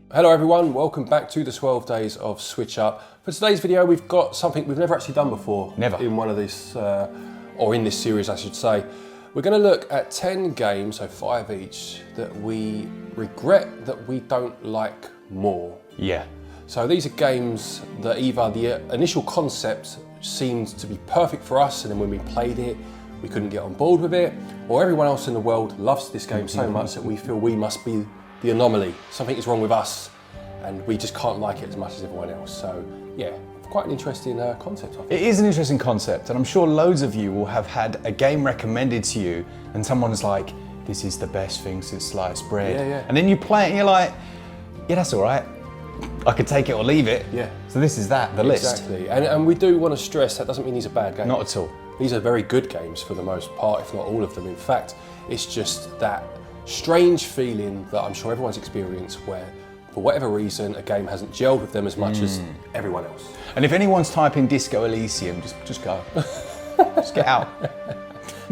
Hello everyone, welcome back to the 12 days of SwitchUp. For today's video we've got something we've never actually done before. Never. In one of these, or in this series I should say. We're going to look at 10 games, so 5 each, that we regret that we don't like more. Yeah. So these are games that either the initial concept seemed to be perfect for us and then when we played it we couldn't get on board with it, or everyone else in the world loves this game so much that we feel we must be the anomaly. Something is wrong with us and we just can't like it as much as everyone else. So yeah, quite an interesting concept, I think. It is an interesting concept, and I'm sure loads of you will have had a game recommended to you and someone's like, this is the best thing since sliced bread. Yeah. And then you play it and you're like, yeah, that's all right. I could take it or leave it. Yeah. So this is the list. Exactly, and we do want to stress that doesn't mean these are bad games. Not at all. These are very good games for the most part, if not all of them. In fact, it's just that strange feeling that I'm sure everyone's experienced where, for whatever reason, a game hasn't gelled with them as much as everyone else. And if anyone's typing Disco Elysium, just go. Just get out.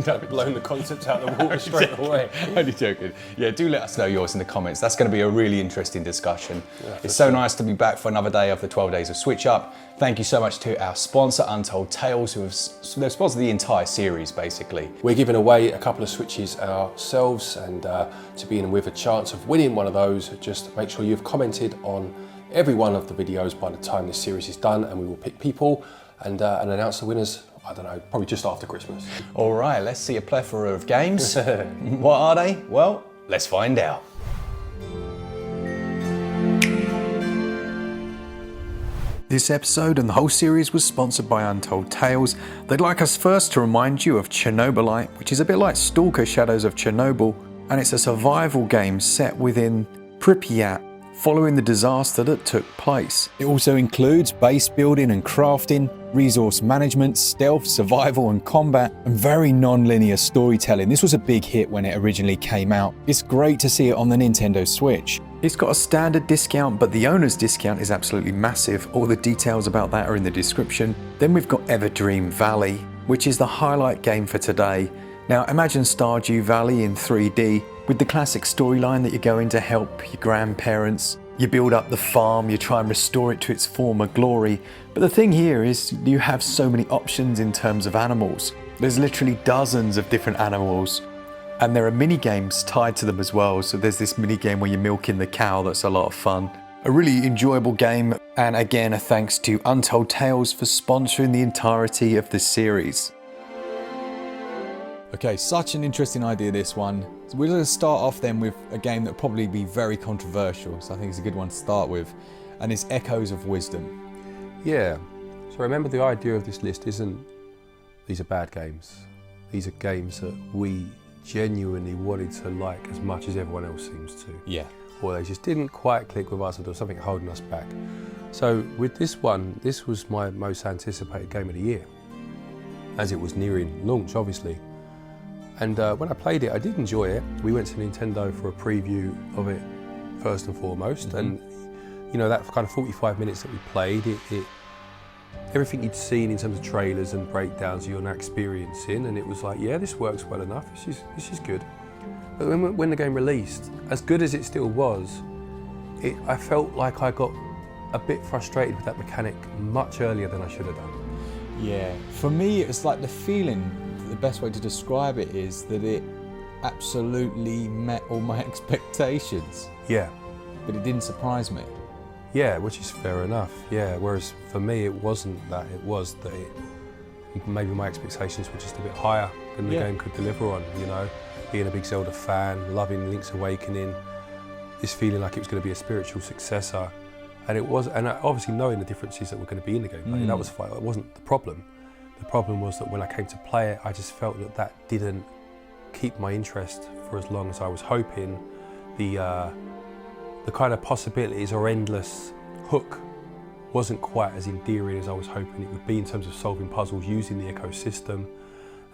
Don't be blowing the concept out the water straight away. Only joking. Yeah, do let us know yours in the comments. That's going to be a really interesting discussion. Yeah, it's so nice to be back for another day of the 12 days of SwitchUp. Thank you so much to our sponsor, Untold Tales, who have sponsored the entire series, basically. We're giving away a couple of Switches ourselves, and to be in with a chance of winning one of those, just make sure you've commented on every one of the videos by the time this series is done, and we will pick people and announce the winners, I don't know, probably just after Christmas. All right, let's see a plethora of games. What are they? Well, let's find out. This episode and the whole series was sponsored by Untold Tales. They'd like us first to remind you of Chernobylite, which is a bit like Stalker Shadows of Chernobyl, and it's a survival game set within Pripyat, following the disaster that took place. It also includes base building and crafting, resource management, stealth, survival and combat, and very non-linear storytelling. This was a big hit when it originally came out. It's great to see it on the Nintendo Switch. It's got a standard discount, but the owner's discount is absolutely massive. All the details about that are in the description. Then we've got Everdream Valley, which is the highlight game for today. Now imagine Stardew Valley in 3D, with the classic storyline that you go in to help your grandparents. You build up the farm, you try and restore it to its former glory. But the thing here is you have so many options in terms of animals. There's literally dozens of different animals. And there are mini games tied to them as well. So there's this mini game where you're milking the cow that's a lot of fun. A really enjoyable game. And again, a thanks to Untold Tales for sponsoring the entirety of this series. Okay, such an interesting idea, this one. So we're going to start off then with a game that will probably be very controversial, so I think it's a good one to start with, and it's Echoes of Wisdom. Yeah, so remember the idea of this list isn't these are bad games. These are games that we genuinely wanted to like as much as everyone else seems to. Yeah. Or they just didn't quite click with us, or there was something holding us back. So with this one, this was my most anticipated game of the year, as it was nearing launch, obviously. And when I played it, I did enjoy it. We went to Nintendo for a preview of it first and foremost, and you know, that kind of 45 minutes that we played, it everything you'd seen in terms of trailers and breakdowns you're now experiencing, and it was like, yeah, this works well enough. This is good. But when the game released, as good as it still was, I felt like I got a bit frustrated with that mechanic much earlier than I should have done. Yeah, for me, it's like the feeling. The best way to describe it is that it absolutely met all my expectations. Yeah. But it didn't surprise me. Yeah, which is fair enough. Yeah, whereas for me it wasn't that. It was that maybe my expectations were just a bit higher than the game could deliver on, you know. Being a big Zelda fan, loving Link's Awakening, this feeling like it was going to be a spiritual successor. And it was, and obviously knowing the differences that were going to be in the gameplay, that was fine. It wasn't the problem. The problem was that when I came to play it, I just felt that that didn't keep my interest for as long as I was hoping. The kind of possibilities or endless hook wasn't quite as endearing as I was hoping it would be in terms of solving puzzles using the ecosystem,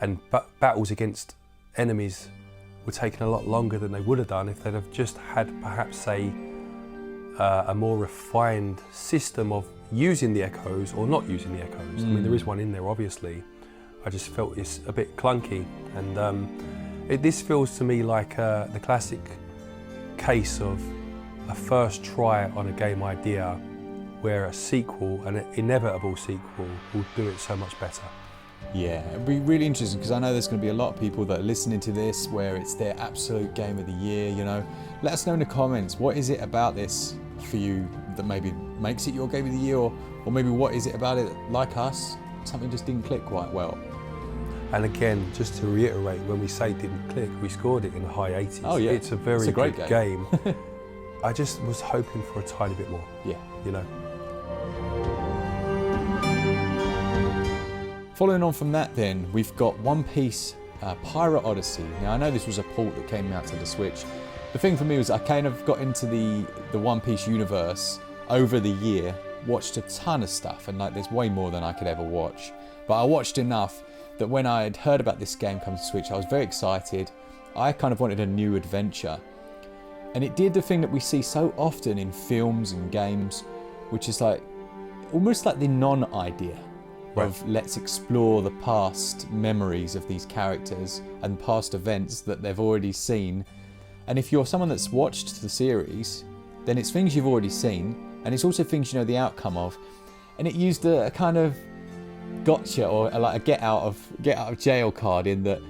and battles against enemies were taking a lot longer than they would have done if they'd have just had perhaps a more refined system of using the echoes or not using the echoes. I mean, there is one in there, obviously. I just felt it's a bit clunky, and this feels to me like the classic case of a first try on a game idea where a sequel, an inevitable sequel, will do it so much better. Yeah, it'd be really interesting because I know there's going to be a lot of people that are listening to this where it's their absolute game of the year, you know. Let us know in the comments, what is it about this for you that maybe makes it your game of the year, or maybe what is it about it, like us, something just didn't click quite well. And again, just to reiterate, when we say didn't click, we scored it in the high 80s. Oh yeah, it's a very great good game. I just was hoping for a tiny bit more. Yeah. You know. Following on from that then, we've got One Piece Pirate Odyssey. Now I know this was a port that came out to the Switch. The thing for me was I kind of got into the One Piece universe over the year, watched a ton of stuff, and like there's way more than I could ever watch. But I watched enough that when I had heard about this game coming to Switch, I was very excited. I kind of wanted a new adventure. And it did the thing that we see so often in films and games, which is like almost like the non-idea of let's explore the past memories of these characters and past events that they've already seen. And if you're someone that's watched the series, then it's things you've already seen, and it's also things you know the outcome of. And it used a kind of gotcha, or like a get out of jail card, in that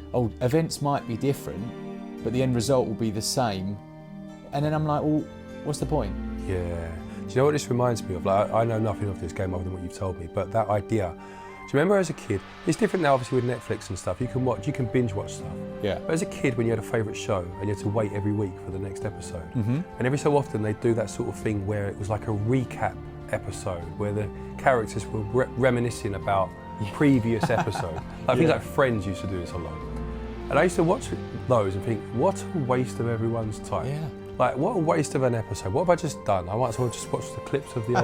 events might be different, but the end result will be the same. And then I'm like, well, what's the point? Yeah. Do you know what this reminds me of? Like, I know nothing of this game other than what you've told me, but that idea. Do you remember as a kid? It's different now, obviously, with Netflix and stuff. You can binge watch stuff. Yeah. But as a kid, when you had a favourite show and you had to wait every week for the next episode, and every so often they do that sort of thing where it was like a recap episode where the characters were reminiscing about previous episodes. Like things like Friends used to do this a lot. And I used to watch those and think, what a waste of everyone's time. Yeah. Like, what a waste of an episode. What have I just done? I might as well just watch the clips of the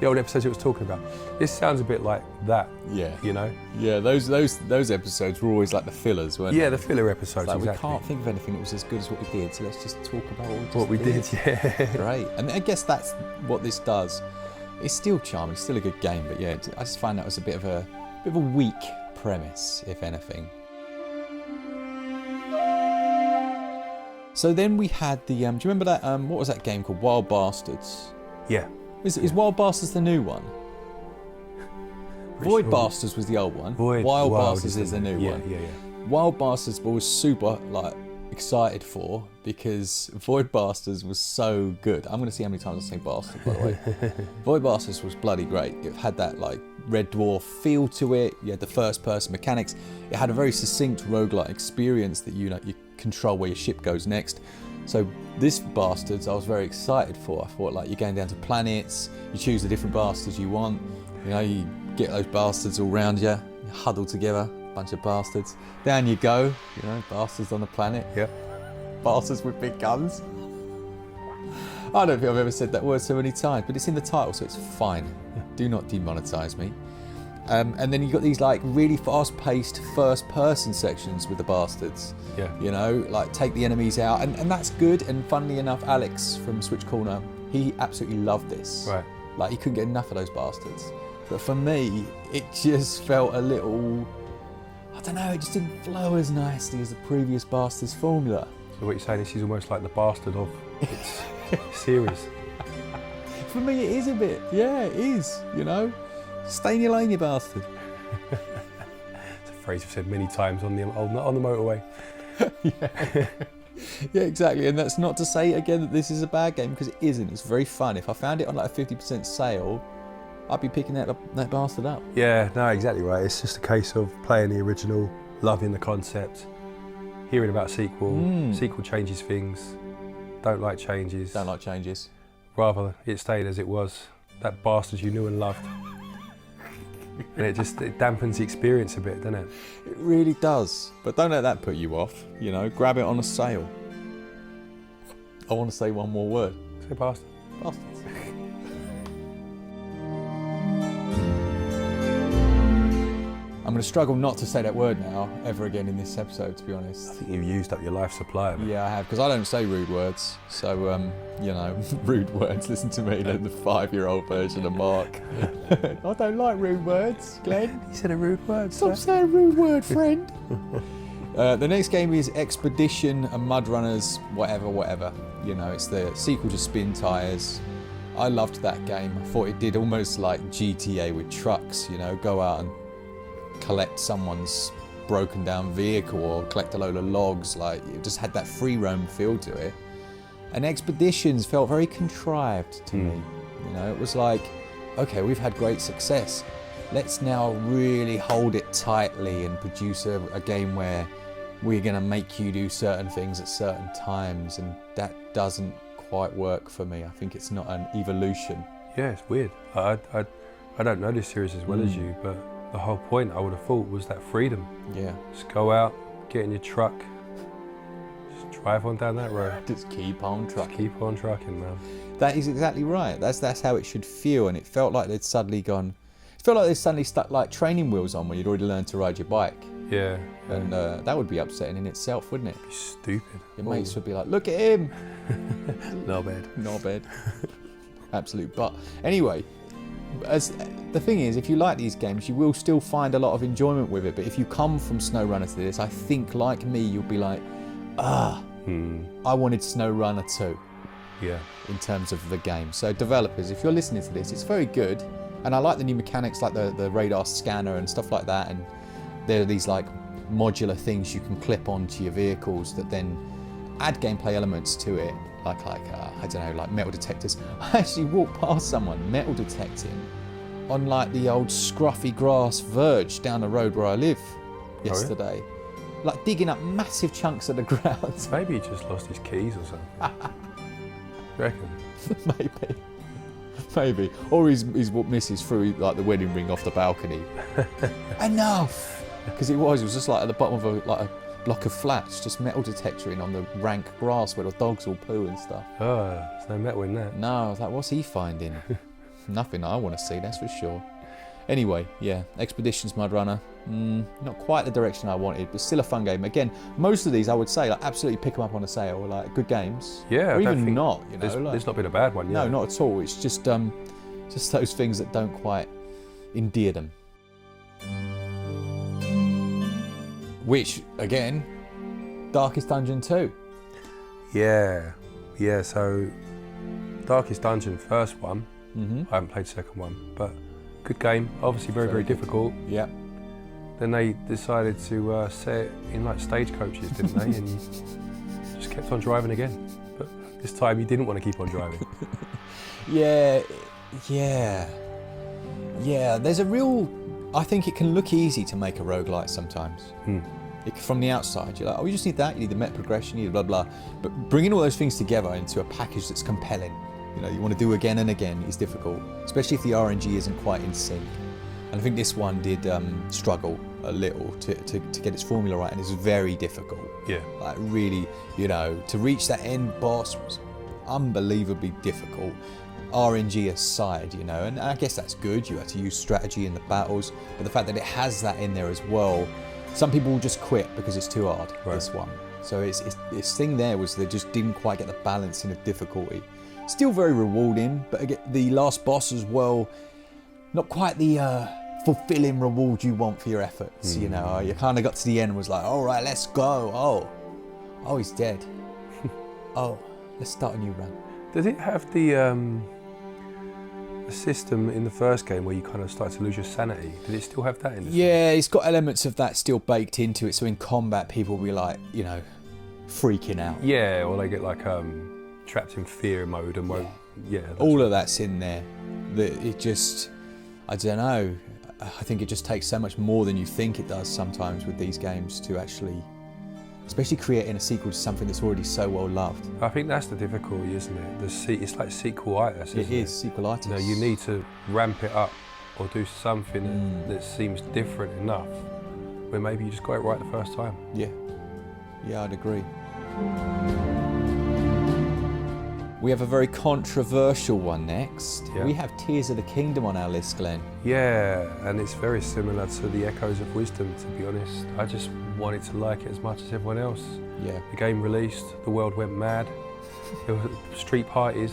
old episodes it was talking about. This sounds a bit like that. Yeah. You know? Yeah, those episodes were always like the fillers, weren't they? Yeah, the filler episodes, like, exactly. We can't think of anything that was as good as what we did, so let's just talk about what we did. Yeah. Great. And I guess that's what this does. It's still charming, it's still a good game, but yeah, I just find that was a bit of a weak premise, if anything. So then we had the, do you remember that, what was that game called? Wild Bastards? Yeah. Is Wild Bastards the new one? Void Bastards was the old one. Wild Bastards is the new one. Yeah. Wild Bastards I was super excited for, because Void Bastards was so good. I'm going to see how many times I say bastard, by the way. Void Bastards was bloody great. It had that like Red Dwarf feel to it. You had the first person mechanics. It had a very succinct roguelike experience that you control where your ship goes next. So this Bastards I was very excited for. I thought like you're going down to planets, you choose the different bastards you want, you get those bastards all around you huddle together, bunch of bastards. Down you go, bastards on the planet. Yep. Bastards with big guns. I don't think I've ever said that word so many times, but it's in the title, so it's fine. Do not demonetize me. And then you've got these like really fast-paced first-person sections with the bastards. Yeah. Like take the enemies out, and that's good. And funnily enough, Alex from Switch Corner, he absolutely loved this. Right. Like he couldn't get enough of those bastards. But for me, it just felt a little, I don't know, it just didn't flow as nicely as the previous Bastards formula. So what you're saying is he's almost like the bastard of its series. For me, it is a bit. Yeah, it is. Stay in your lane, you bastard. It's a phrase we've said many times on the motorway. Yeah, exactly. And that's not to say again that this is a bad game, because it isn't. It's very fun. If I found it on like a 50% sale, I'd be picking that bastard up. Yeah, no, exactly right. It's just a case of playing the original, loving the concept, hearing about sequel. Sequel changes things. Don't like changes. Don't like changes. Rather it stayed as it was. That bastard you knew and loved. And it dampens the experience a bit, doesn't it? It really does. But don't let that put you off. Grab it on a sale. I want to say one more word. Say bastard. Bastards. I'm going to struggle not to say that word now ever again in this episode, to be honest. I think you've used up your life supply of it. Yeah, I have, because I don't say rude words. So, rude words, listen to me, the 5-year-old version of Mark. I don't like rude words, Glenn. You said a rude word, Stop saying rude word, friend. The next game is Expedition and Mud Runners, whatever. You know, it's the sequel to Spin Tires. I loved that game. I thought it did almost like GTA with trucks, you know, go out and collect someone's broken down vehicle or collect a load of logs. Like, it just had that free roam feel to it. And Expeditions felt very contrived to me. You know, it was like, okay, we've had great success. Let's now really hold it tightly and produce a game where we're going to make you do certain things at certain times, and that doesn't quite work for me. I think it's not an evolution. Yeah, it's weird. I don't know this series as well as you, but the whole point, I would have thought, was that freedom. Yeah. Just go out, get in your truck, just drive on down that road. Just keep on trucking. Just keep on trucking, man. That is exactly right. That's how it should feel, and it felt like they'd suddenly gone... It felt like they'd suddenly stuck like training wheels on when you'd already learned to ride your bike. Yeah. And that would be upsetting in itself, wouldn't it? It'd be stupid. Your mates would be like, look at him! Not bad. Not bad. Absolute butt. Anyway, as the thing is, if you like these games, you will still find a lot of enjoyment with it. But if you come from SnowRunner to this, I think, like me, you'll be like, I wanted SnowRunner too. Yeah. In terms of the game. So developers, if you're listening to this, it's very good. And I like the new mechanics like the radar scanner and stuff like that. And there are these like modular things you can clip onto your vehicles that then add gameplay elements to it. Like I don't know, like metal detectors. I actually walked past someone metal detecting on like the old scruffy grass verge down the road where I live yesterday. Like digging up massive chunks of the ground. Maybe he just lost his keys or something. You reckon? Maybe. Or his missus threw like the wedding ring off the balcony. Enough! Because it was just like at the bottom of a block of flats, just metal detectoring on the rank grass where the dogs all poo and stuff. Oh, there's no metal in that. No, I was like, what's he finding? Nothing I want to see, that's for sure. Anyway, yeah, Expeditions Mudrunner. Not quite the direction I wanted, but still a fun game. Again, most of these I would say, like, absolutely pick them up on a sale, like good games. Yeah, or even not. You know, there's not been a bad one. Yeah. No, not at all. It's just those things that don't quite endear them. Which again, Darkest Dungeon 2. Yeah. So Darkest Dungeon, first one. I haven't played the second one, but good game. Obviously very difficult. Yeah. Then they decided to set it in like stagecoaches, didn't they? And you just kept on driving again. But this time you didn't want to keep on driving. Yeah. There's a real... I think it can look easy to make a roguelite sometimes. From the outside, you're like, oh, you just need that, you need the meta progression, you need blah, blah. But bringing all those things together into a package that's compelling, you know, you want to do again and again is difficult, especially if the RNG isn't quite in sync. And I think this one did struggle a little to get its formula right, and it's very difficult. Yeah. Like really, you know, to reach that end boss was unbelievably difficult. RNG aside, you know, and I guess that's good. You have to use strategy in the battles, but the fact that it has that in there as well, some people will just quit because it's too hard. Right. This one, so its thing there was they just didn't quite get the balancing of difficulty. Still very rewarding, but again, the last boss as well, not quite the fulfilling reward you want for your efforts. You know, you kind of got to the end and was like, all right, let's go. Oh, he's dead. Oh, let's start a new run. Did it have the system in the first game where you kind of start to lose your sanity? Did it still have that in this? Yeah, it's got elements of that still baked into it. So in combat, people will be like, you know, freaking out. Yeah, or they get like trapped in fear mode and won't. Yeah. All of that's in there. It just, I don't know. I think it just takes so much more than you think it does sometimes with these games to actually, especially creating a sequel to something that's already so well loved. I think that's the difficulty, isn't it? It's like sequelitis, isn't it? It is sequelitis. You know, you need to ramp it up or do something that seems different enough where maybe you just got it right the first time. Yeah, I'd agree. We have a very controversial one next. Yeah. We have Tears of the Kingdom on our list, Glenn. Yeah, and it's very similar to the Echoes of Wisdom, to be honest. I just wanted to like it as much as everyone else. Yeah. The game released, the world went mad. There were street parties,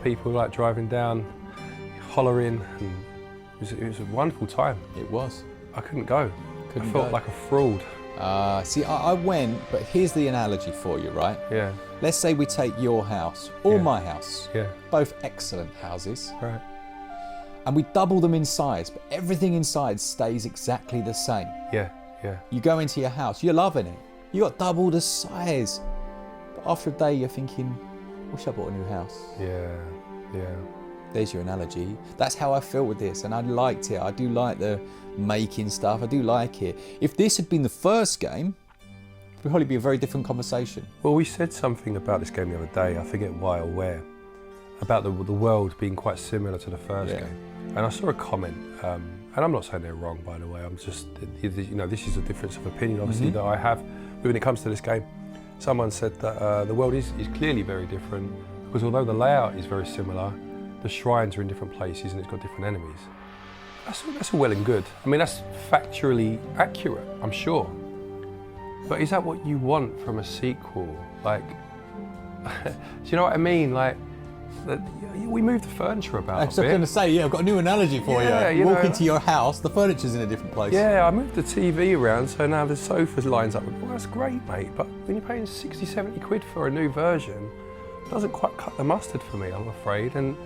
people like driving down, hollering, and it was a wonderful time. It was. I couldn't go. I felt like a fraud. See, I went, but here's the analogy for you, right? Yeah. Let's say we take your house or my house. Yeah. Both excellent houses. Right. And we double them in size, but everything inside stays exactly the same. Yeah. Yeah. You go into your house, you're loving it. You got double the size. But after a day, you're thinking, wish I bought a new house. Yeah. Yeah. There's your analogy. That's how I feel with this, and I liked it. I do like the making stuff. I do like it. If this had been the first game, it would probably be a very different conversation. Well, we said something about this game the other day, I forget why or where, about the world being quite similar to the first game. And I saw a comment, and I'm not saying they're wrong, by the way. I'm just, this is a difference of opinion, obviously, that I have when it comes to this game. Someone said that the world is clearly very different, because although the layout is very similar, the shrines are in different places and it's got different enemies. That's all well and good. I mean, that's factually accurate, I'm sure. But is that what you want from a sequel? Like, do you know what I mean? Like, we moved the furniture about I was going to say, I've got a new analogy for you. You walk into your house, the furniture's in a different place. Yeah, I moved the TV around, so now the sofa lines up. Well, that's great, mate, but when you're paying 60, 70 quid for a new version, it doesn't quite cut the mustard for me, I'm afraid. And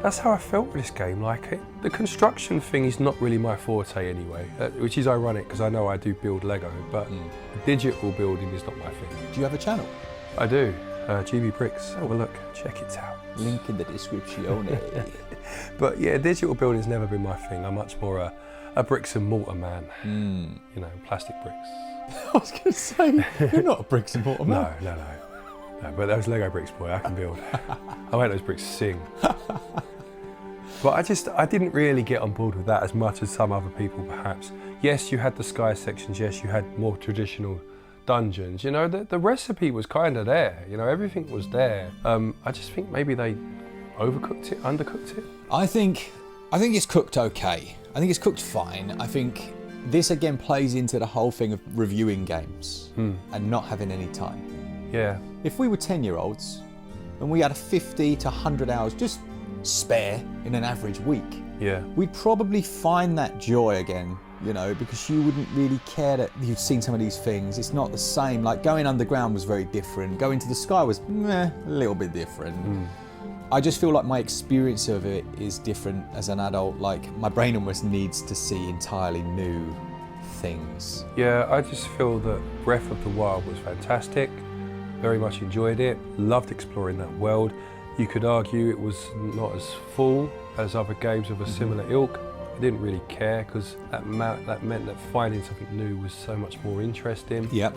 that's how I felt with this game. Like, the construction thing is not really my forte anyway, which is ironic because I know I do build Lego, but the digital building is not my thing. Do you have a channel? I do. GB Bricks. Have a look. Check it out. Link in the description. But yeah, digital building's never been my thing. I'm much more a bricks and mortar man. You know, plastic bricks. I was going to say, you're not a bricks and mortar man. No, but those Lego bricks, boy, I can build. I make those bricks sing. But I didn't really get on board with that as much as some other people, perhaps. Yes, you had the sky sections. Yes, you had more traditional dungeons. You know, the recipe was kind of there. You know, everything was there. I just think maybe they overcooked it, undercooked it. I think it's cooked okay. I think it's cooked fine. I think this again plays into the whole thing of reviewing games and not having any time. Yeah. If we were 10-year-olds and we had 50 to 100 hours just spare in an average week, we'd probably find that joy again, you know, because you wouldn't really care that you've seen some of these things. It's not the same. Like going underground was very different. Going to the sky was a little bit different. I just feel like my experience of it is different as an adult. Like my brain almost needs to see entirely new things. Yeah, I just feel that Breath of the Wild was fantastic. Very much enjoyed it. Loved exploring that world. You could argue it was not as full as other games of a similar ilk. I didn't really care because that meant that finding something new was so much more interesting. Yep.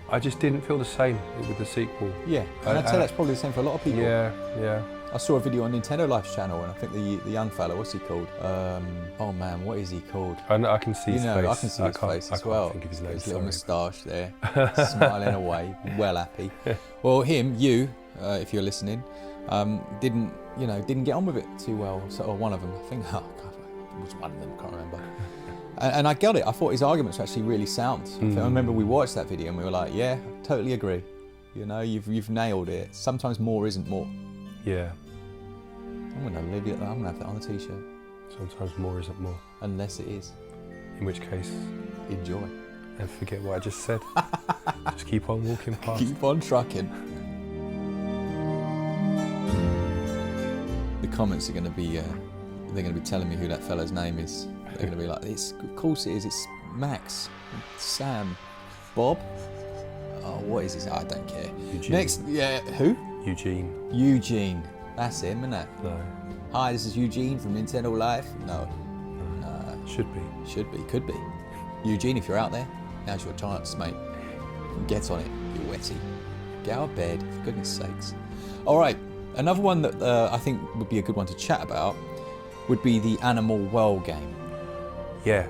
I just didn't feel the same with the sequel. Yeah, and I'd say that's probably the same for a lot of people. Yeah. I saw a video on Nintendo Life's channel, and I think the young fella, what's he called? Oh man, what is he called? I can see his face. I can see his face as well. I can't think of his name. His little moustache there, smiling away, well happy. Well, you, if you're listening, didn't get on with it too well. So, or one of them, I think. Oh God, it was one of them. I can't remember. And I got it. I thought his arguments were actually really sound. I remember we watched that video and we were like, yeah, totally agree. You know, you've nailed it. Sometimes more isn't more. Yeah. I'm gonna leave it. I'm gonna have that on a t-shirt. Sometimes more isn't more. Unless it is. In which case, enjoy. And forget what I just said. Just keep on walking past. Keep on trucking. The comments are gonna be. They're gonna be telling me who that fella's name is. They're going to be like, of course it is, it's Max, Sam, Bob. Oh, what is his? I don't care. Eugene. Next, who? Eugene. That's him, isn't it? No. Hi, this is Eugene from Nintendo Life. No. Should be. Could be. Eugene, if you're out there, now's your chance, mate. Get on it, you wetty. Get out of bed, for goodness sakes. All right, another one that I think would be a good one to chat about would be the Animal World game. Yeah,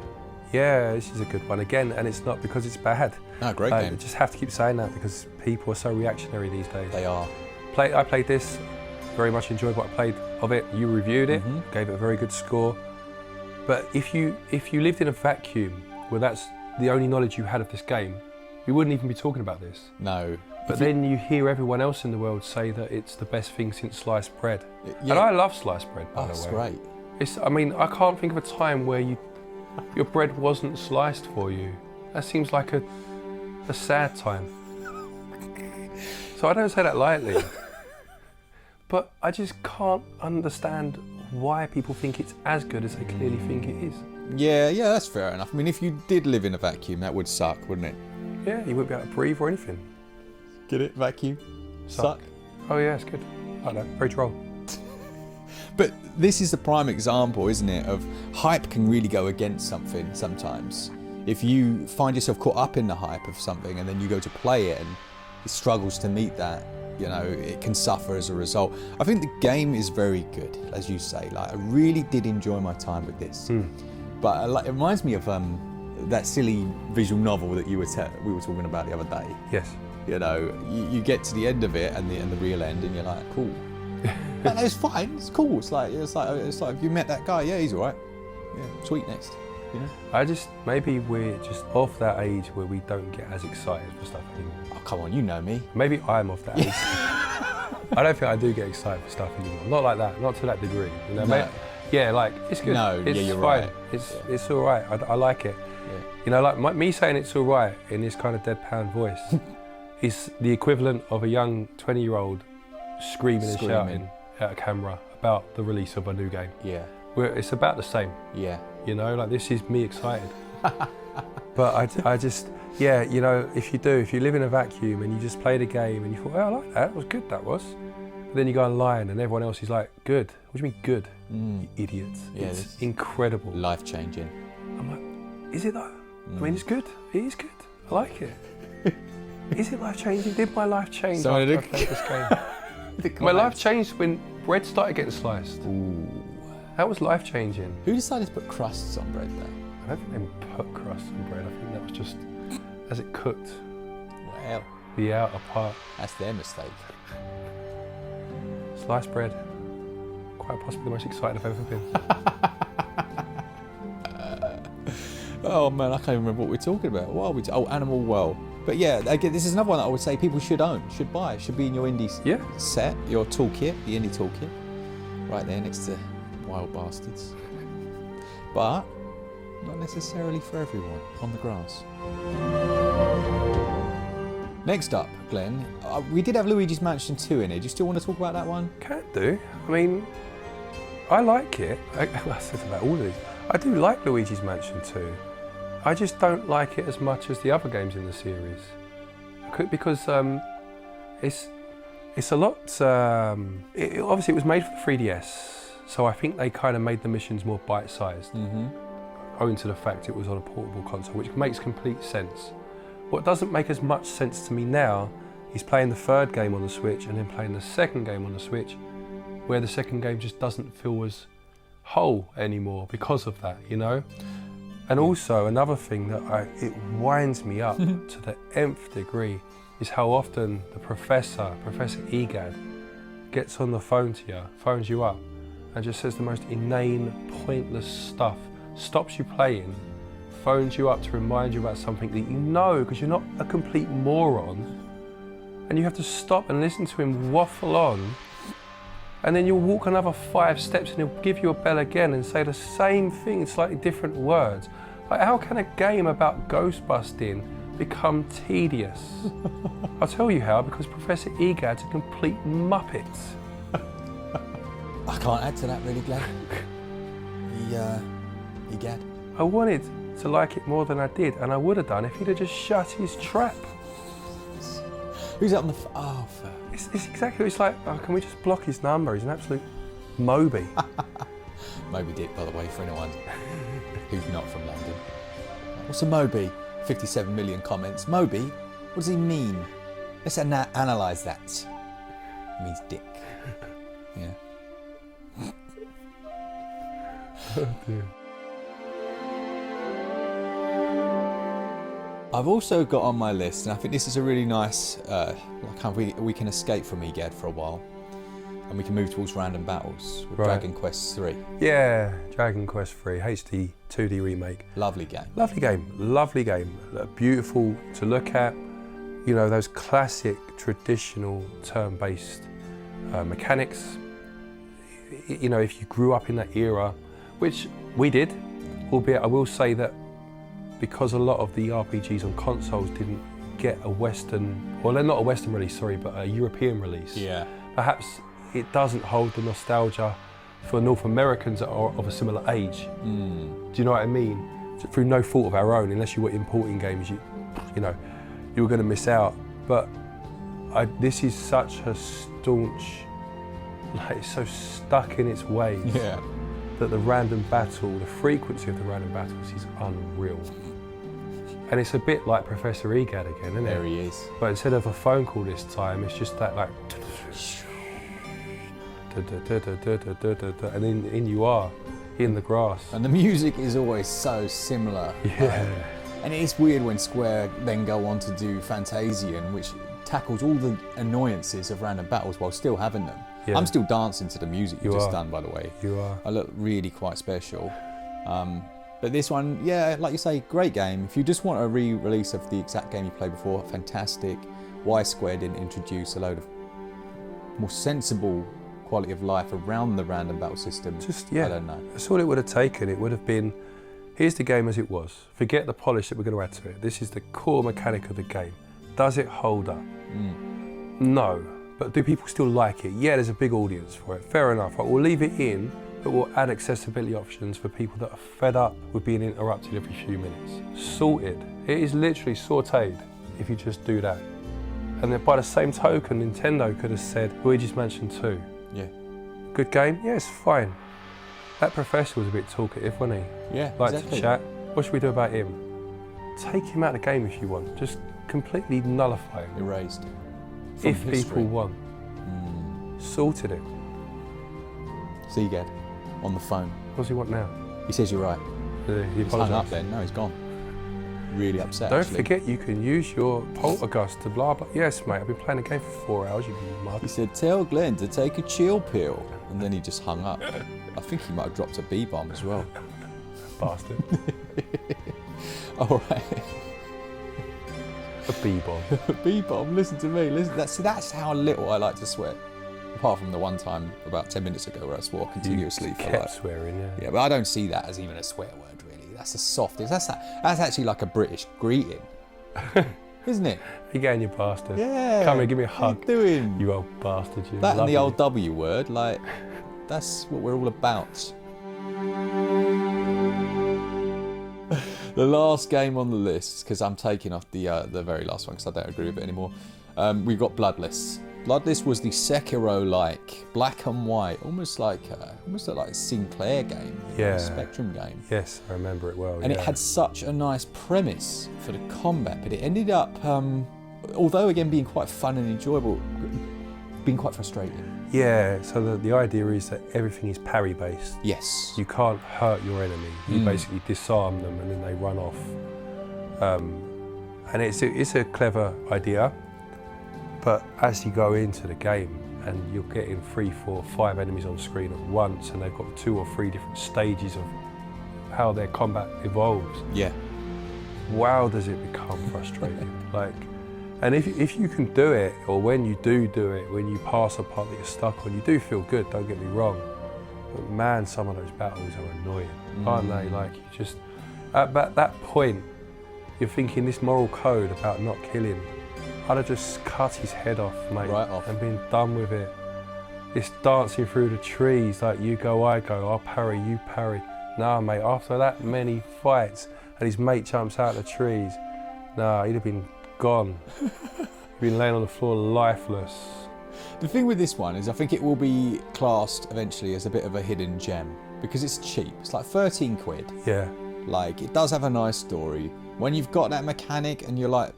this is a good one again, and it's not because it's bad. No, great game. I just have to keep saying that because people are so reactionary these days. They are. I played this, very much enjoyed what I played of it. You reviewed it, gave it a very good score. But if you lived in a vacuum where that's the only knowledge you had of this game, we wouldn't even be talking about this. No. But then you hear everyone else in the world say that it's the best thing since sliced bread. Yeah. And I love sliced bread, by the way. That's great. I can't think of a time where your bread wasn't sliced for you. That seems like a sad time. So I don't say that lightly. But I just can't understand why people think it's as good as they clearly think it is. Yeah, that's fair enough. I mean, if you did live in a vacuum, that would suck, wouldn't it? Yeah, you wouldn't be able to breathe or anything. Get it? Vacuum? Suck? Oh yeah, it's good. I like that. Very droll. But this is the prime example, isn't it, of hype can really go against something sometimes. If you find yourself caught up in the hype of something and then you go to play it and it struggles to meet that, you know, it can suffer as a result. I think the game is very good, as you say. Like, I really did enjoy my time with this. But it reminds me of that silly visual novel that we were talking about the other day. Yes. You know, you get to the end of it and the real end, and you're like, cool. And it's fine. It's cool. It's like if you met that guy, yeah, he's all right. Yeah, sweet, next. You know. Maybe we're just of that age where we don't get as excited for stuff anymore. Oh, come on, you know me. Maybe I'm of that age. I don't think I do get excited for stuff anymore. Not like that. Not to that degree. You know. No. Yeah, like it's good. No, it's you're fine. right. It's all right. I like it. Yeah. You know, like me saying it's all right in this kind of deadpan voice is the equivalent of a young 20-year-old screaming and shouting at a camera about the release of a new game. Yeah. It's about the same. Yeah. You know, like this is me excited. But I just, yeah, you know, if you live in a vacuum and you just played a game and you thought, oh, I like that, it was good, that was. But then you go online and everyone else is like, good. What do you mean good? You idiots. Yeah, it's incredible. Life-changing. I'm like, is it though? I mean, it's good. It is good. I like it. Is it life-changing? Did my life change after I played this game? My life changed when bread started getting sliced. Ooh. That was life-changing. Who decided to put crusts on bread though? I don't think they put crust on bread. I think that was just as it cooked. Well, The outer part. that's their mistake. Sliced bread. Quite possibly the most excited I've ever been. Oh man, I can't even remember what we're talking about. What are we? Animal Well. But yeah, again, this is another one that I would say people should own, should buy, should be in your indie set, your toolkit, the indie toolkit, right there next to Wild Bastards. But not necessarily for everyone. On the grass. Next up, Glenn, we did have Luigi's Mansion 2 in here. Do you still want to talk about that one? Can do. I mean, I like it. I said about all of these. I do like Luigi's Mansion 2. I just don't like it as much as the other games in the series. Because it's a lot... obviously, it was made for the 3DS, so I think they kind of made the missions more bite-sized, owing to the fact it was on a portable console, which makes complete sense. What doesn't make as much sense to me now is playing the third game on the Switch and then playing the second game on the Switch, where the second game just doesn't feel as whole anymore because of that, you know? And also another thing that it winds me up to the nth degree is how often the Professor Egad, gets on the phone to you, phones you up, and just says the most inane, pointless stuff, stops you playing, phones you up to remind you about something that you know because you're not a complete moron, and you have to stop and listen to him waffle on, and then you'll walk another 5 steps and he'll give you a bell again and say the same thing in slightly different words. Like, how can a game about ghost busting become tedious? I'll tell you how, because Professor Egad's a complete muppet. I can't add to that really, Glenn. Egad. I wanted to like it more than I did, and I would have done if he'd have just shut his trap. Who's that on the... It's exactly, it's like, oh, can we just block his number? He's an absolute Moby. Moby Dick, by the way, for anyone who's not from London. What's a Moby? 57 million comments. Moby? What does he mean? Let's analyse that. It means dick. Yeah. Oh dear. I've also got on my list, and I think this is a really nice, we can escape from Egad for a while, and we can move towards random battles with Dragon Quest 3. Yeah, Dragon Quest 3, HD 2D remake. Lovely game. Lovely game, lovely game. Beautiful to look at. You know, those classic, traditional, turn-based mechanics. You know, if you grew up in that era, which we did, albeit I will say that because a lot of the RPGs on consoles didn't get a Western, well, they're not a Western release, sorry, but a European release. Yeah. Perhaps it doesn't hold the nostalgia for North Americans that are of a similar age. Do you know what I mean? Through no fault of our own, unless you were importing games, you know, you were going to miss out. But this is such a staunch, like it's so stuck in its ways that the random battle, the frequency of the random battles is unreal. And it's a bit like Professor Egad again, isn't it? There he is. But instead of a phone call this time, it's just that like, and in you are, in the grass. And the music is always so similar. Yeah. And it is weird when Square then go on to do Fantasian, which tackles all the annoyances of random battles while still having them. Yeah. I'm still dancing to the music you've just done, by the way. You are. I look really quite special. But this one, yeah, like you say, great game. If you just want a re-release of the exact game you played before, fantastic. Why Square didn't introduce a load of more sensible quality of life around the random battle system, I don't know. That's all it would have taken. It would have been, here's the game as it was. Forget the polish that we're going to add to it. This is the core mechanic of the game. Does it hold up? No. But do people still like it? Yeah, there's a big audience for it. Fair enough. We'll leave it in, but we'll add accessibility options for people that are fed up with being interrupted every few minutes. Sorted. It is literally sautéed if you just do that. And then by the same token, Nintendo could have said Luigis Mansion 2. Yeah. Good game? Yeah, it's fine. That professor was a bit talkative, wasn't he? Yeah, Liked exactly. to chat. What should we do about him? Take him out of the game if you want. Just completely nullify him. Erased. If people want. Sorted it. Zegad, on the phone. What does he want now? He says you're right. He He's hung up apologised. then. No, he's gone. Really upset. Don't actually. forget you can use your poltergust to blah blah. Yes, mate, I've been playing the game for 4 hours, you mug. He said, tell Glenn to take a chill pill. And then he just hung up. I think he might have dropped a B-bomb as well. Bastard. All right. A B-bomb. B-bomb, listen to me. Listen, that's how little I like to swear. Apart from the one time about 10 minutes ago where I swore continuously You for kept like... swearing, yeah. Yeah, but I don't see that as even a swear word, really. That's the softest. That's actually like a British greeting, isn't it? You going, you bastard. Yeah. Come here, give me a How hug. you doing? You old bastard, you. That and Love the you. old W word, like, that's what we're all about. The last game on the list, because I'm taking off the very last one because I don't agree with it anymore. We've got Bloodless. Bloodless was the Sekiro-like, black and white, almost like a Sinclair game, Yeah. a Spectrum game. Yes, I remember it well. And it had such a nice premise for the combat, but it ended up, although again being quite fun and enjoyable, being quite frustrating. Yeah, so the idea is that everything is parry based. Yes. You can't hurt your enemy. You basically disarm them and then they run off. And it's a clever idea, but as you go into the game and you're getting 3, 4, 5 enemies on screen at once and they've got 2 or 3 different stages of how their combat evolves, Yeah. wow, does it become frustrating. And if you can do it, or when you do it, when you pass a part that you're stuck on, you do feel good, don't get me wrong. But man, some of those battles are annoying, aren't they? Like, you just, at that point, you're thinking this moral code about not killing. I'd have just cut his head off, mate, Right off. and been done with it. This dancing through the trees, like you go, I go, I'll parry, you parry. Nah, mate, after that many fights, and his mate jumps out the trees, nah, he'd have been gone. Been laying on the floor lifeless. The thing with this one is I think it will be classed eventually as a bit of a hidden gem because it's cheap. It's like 13 quid. Yeah. Like, it does have a nice story. When you've got that mechanic and you're like,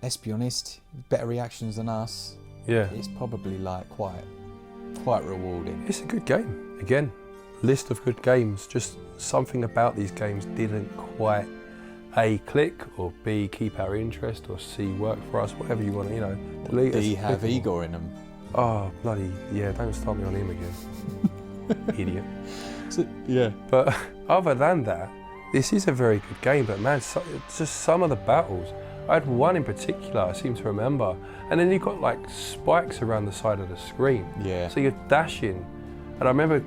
let's be honest, better reactions than us, Yeah. it's probably like quite rewarding. It's a good game. Again, list of good games. Just something about these games didn't quite A, click, or B, keep our interest, or C, work for us, whatever you want, delete D, as have applicable. Igor in them. Oh, bloody, yeah, don't start me on him again. Idiot. So, yeah. But other than that, this is a very good game, but man, just some of the battles. I had one in particular, I seem to remember, and then you've got like spikes around the side of the screen. Yeah. So you're dashing, and I remember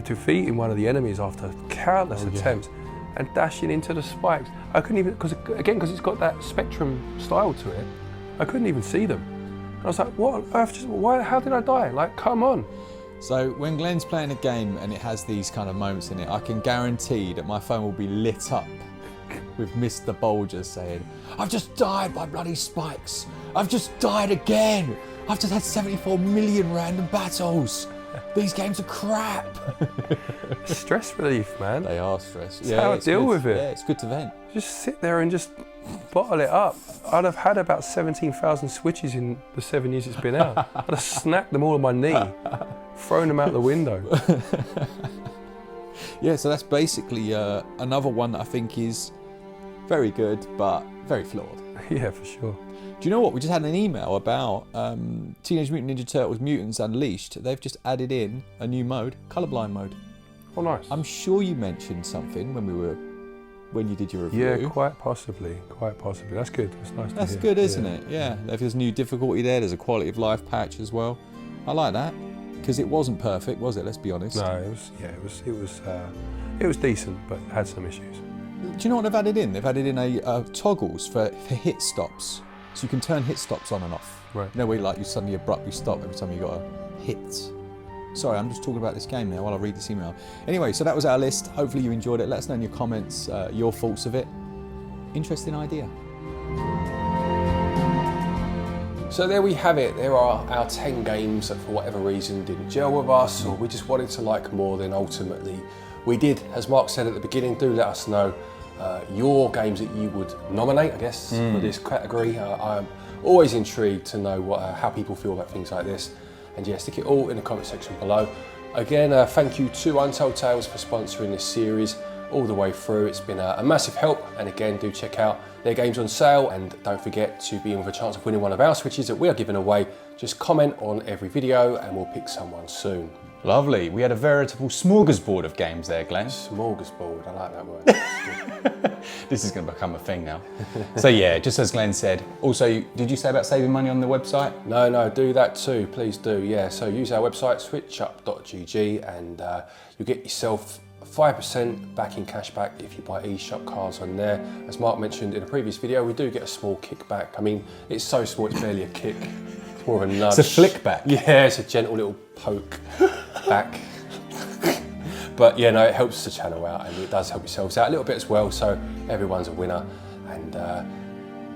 defeating one of the enemies after countless attempts, and dashing into the spikes. I couldn't even, because it's got that Spectrum style to it, I couldn't even see them. And I was like, what on earth, how did I die? Like, come on. So when Glenn's playing a game and it has these kind of moments in it, I can guarantee that my phone will be lit up with Mr. Bolger saying, I've just died by bloody spikes. I've just died again. I've just had 74 million random battles. These games are crap. Stress relief, man. They are stress. That's how I deal with it. Yeah, it's good to vent. Just sit there and just bottle it up. I'd have had about 17,000 Switches in the 7 years it's been out. I'd have snapped them all on my knee, thrown them out the window. Yeah, so that's basically another one that I think is very good, but very flawed. Yeah, for sure. Do you know what? We just had an email about Teenage Mutant Ninja Turtles Mutants Unleashed. They've just added in a new mode, colorblind mode. Oh, nice. I'm sure you mentioned something when you did your review. Yeah, quite possibly. That's good. That's nice. That's to hear. good, isn't it? Yeah. There's new difficulty there. There's a quality of life patch as well. I like that because it wasn't perfect, was it? Let's be honest. No, it was decent, but had some issues. Do you know what they've added in? They've added in a toggles for hit stops. So you can turn hit stops on and off. Right. You know where you suddenly abruptly stop every time you got a hit. Sorry, I'm just talking about this game now while I read this email. Anyway, so that was our list. Hopefully you enjoyed it. Let us know in your comments your thoughts of it. Interesting idea. So there we have it. There are our 10 games that for whatever reason didn't gel with us, or we just wanted to like more than ultimately we did. As Mark said at the beginning, do let us know your games that you would nominate, I guess, for this category. I'm always intrigued to know how people feel about things like this. And yeah, stick it all in the comment section below. Again, thank you to Untold Tales for sponsoring this series all the way through. It's been a massive help. And again, do check out their games on sale. And don't forget to be in with a chance of winning one of our Switches that we are giving away. Just comment on every video and we'll pick someone soon. Lovely. We had a veritable smorgasbord of games there, Glenn. Smorgasbord, I like that word. This is going to become a thing now. So yeah, just as Glenn said. Also, did you say about saving money on the website? No, do that too, please do. Yeah, so use our website, switchup.gg, and you'll get yourself 5% back in cashback if you buy eShop cards on there. As Mark mentioned in a previous video, we do get a small kickback. I mean, it's so small, it's barely a kick. It's more of a nudge. It's a flick back. Yeah, it's a gentle little poke back. But yeah, no, it helps the channel out and it does help yourselves out a little bit as well, so everyone's a winner. And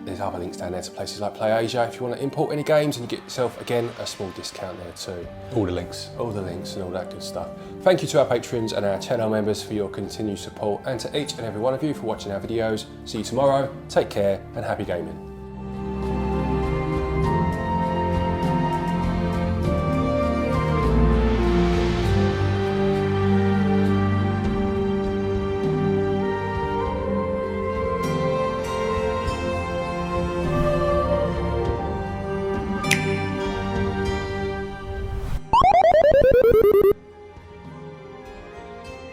there's other links down there to places like PlayAsia if you want to import any games, and you get yourself, again, a small discount there too. All the links. All the links and all that good stuff. Thank you to our patrons and our channel members for your continued support, and to each and every one of you for watching our videos. See you tomorrow, take care and happy gaming.